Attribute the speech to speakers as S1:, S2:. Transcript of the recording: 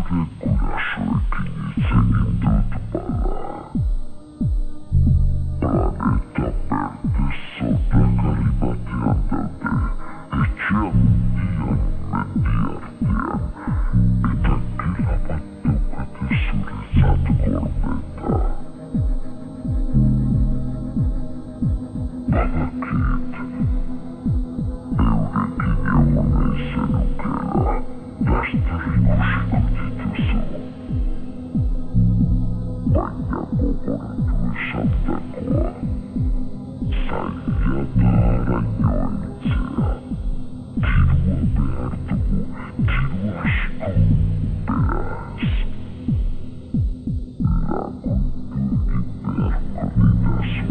S1: Gurasoekin hitz egin dut bala. Planeta berde zoragarri batean daude, etxe handian mendi artean, eta gela bat daukate zuretzat gorbeta. Badakit, eurekin egon nahi zenukela, laster ikusiko dituzu. Baina gogoratu esandakoa, zaila da haraino heltzea. Dirua behar dugu, diru asko, beraz. Lagundu egin beharko didazu.